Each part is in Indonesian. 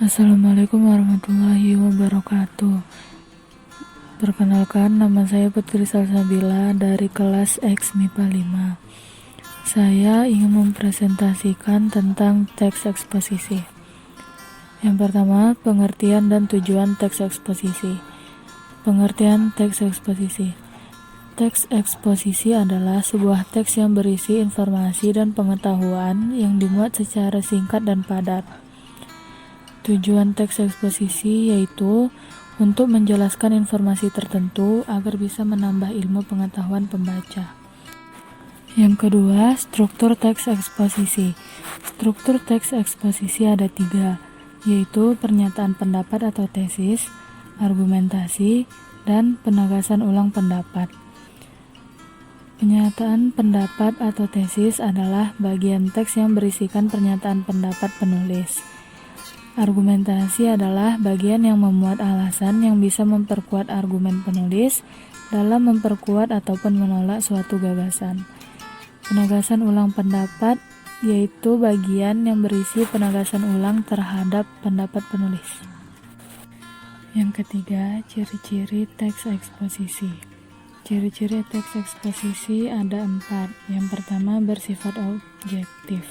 Assalamualaikum warahmatullahi wabarakatuh. Perkenalkan, nama saya Putri Salsabila dari kelas X MIPA 5. Saya ingin mempresentasikan tentang teks eksposisi. Yang pertama, pengertian dan tujuan teks eksposisi. Pengertian teks eksposisi. Teks eksposisi adalah sebuah teks yang berisi informasi dan pengetahuan yang dimuat secara singkat dan padat. Tujuan teks eksposisi yaitu untuk menjelaskan informasi tertentu agar bisa menambah ilmu pengetahuan pembaca. Yang kedua, struktur teks eksposisi. Struktur teks eksposisi ada 3, yaitu pernyataan pendapat atau tesis, argumentasi, dan penegasan ulang pendapat. Pernyataan pendapat atau tesis adalah bagian teks yang berisikan pernyataan pendapat penulis. Argumentasi adalah bagian yang memuat alasan yang bisa memperkuat argumen penulis dalam memperkuat ataupun menolak suatu gagasan. Penegasan ulang pendapat yaitu bagian yang berisi penegasan ulang terhadap pendapat penulis. Yang ketiga, ciri-ciri teks eksposisi. Ciri-ciri teks eksposisi ada 4. Yang pertama, bersifat objektif,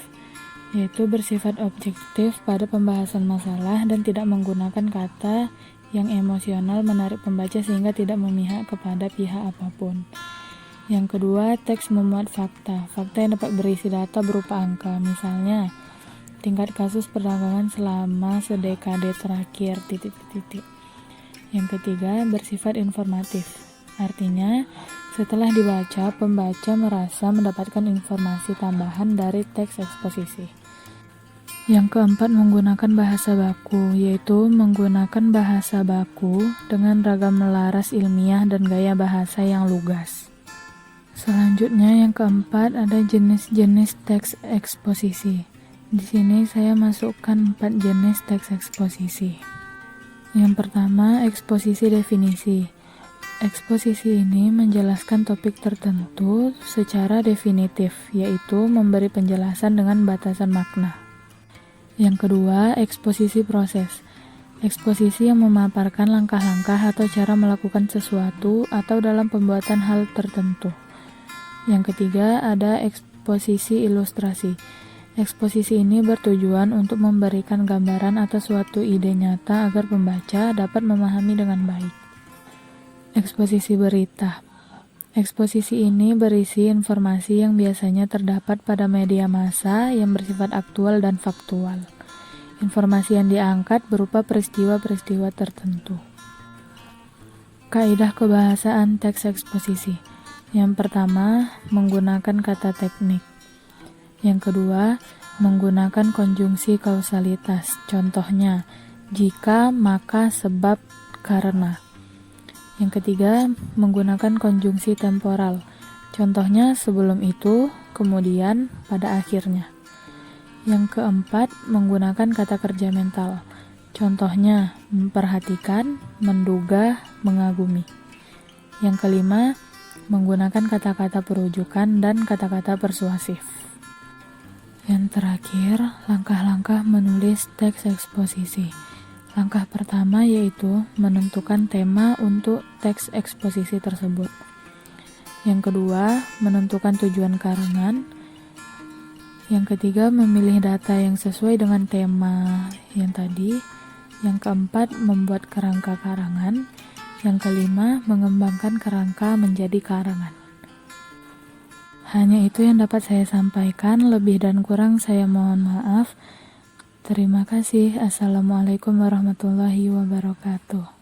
yaitu bersifat objektif pada pembahasan masalah dan tidak menggunakan kata yang emosional menarik pembaca sehingga tidak memihak kepada pihak apapun. Yang kedua, teks memuat fakta. Fakta yang dapat berisi data berupa angka, misalnya tingkat kasus perdagangan selama sedekade terakhir, ... Yang ketiga, bersifat informatif. Artinya, setelah dibaca, pembaca merasa mendapatkan informasi tambahan dari teks eksposisi. Yang keempat, menggunakan bahasa baku, yaitu menggunakan bahasa baku dengan ragam laras ilmiah dan gaya bahasa yang lugas. Selanjutnya, yang keempat, ada jenis-jenis teks eksposisi. Di sini saya masukkan 4 jenis teks eksposisi. Yang pertama, eksposisi definisi. Eksposisi ini menjelaskan topik tertentu secara definitif, yaitu memberi penjelasan dengan batasan makna. Yang kedua, eksposisi proses. Eksposisi yang memaparkan langkah-langkah atau cara melakukan sesuatu atau dalam pembuatan hal tertentu. Yang ketiga, ada eksposisi ilustrasi. Eksposisi ini bertujuan untuk memberikan gambaran atau suatu ide nyata agar pembaca dapat memahami dengan baik. Eksposisi berita. Eksposisi ini berisi informasi yang biasanya terdapat pada media massa yang bersifat aktual dan faktual. Informasi yang diangkat berupa peristiwa-peristiwa tertentu. Kaidah kebahasaan teks eksposisi. Yang pertama, menggunakan kata teknik. Yang kedua, menggunakan konjungsi kausalitas. Contohnya, jika, maka, sebab, karena. Yang ketiga, menggunakan konjungsi temporal. Contohnya sebelum itu, kemudian, pada akhirnya. Yang keempat, menggunakan kata kerja mental. Contohnya, memperhatikan, menduga, mengagumi. Yang kelima, menggunakan kata-kata perujukan dan kata-kata persuasif. Yang terakhir, langkah-langkah menulis teks eksposisi. Langkah pertama yaitu menentukan tema untuk teks eksposisi tersebut. Yang kedua, menentukan tujuan karangan. Yang ketiga, memilih data yang sesuai dengan tema yang tadi. Yang keempat, membuat kerangka karangan. Yang kelima, mengembangkan kerangka menjadi karangan. Hanya itu yang dapat saya sampaikan, lebih dan kurang saya mohon maaf. Terima kasih. Assalamualaikum warahmatullahi wabarakatuh.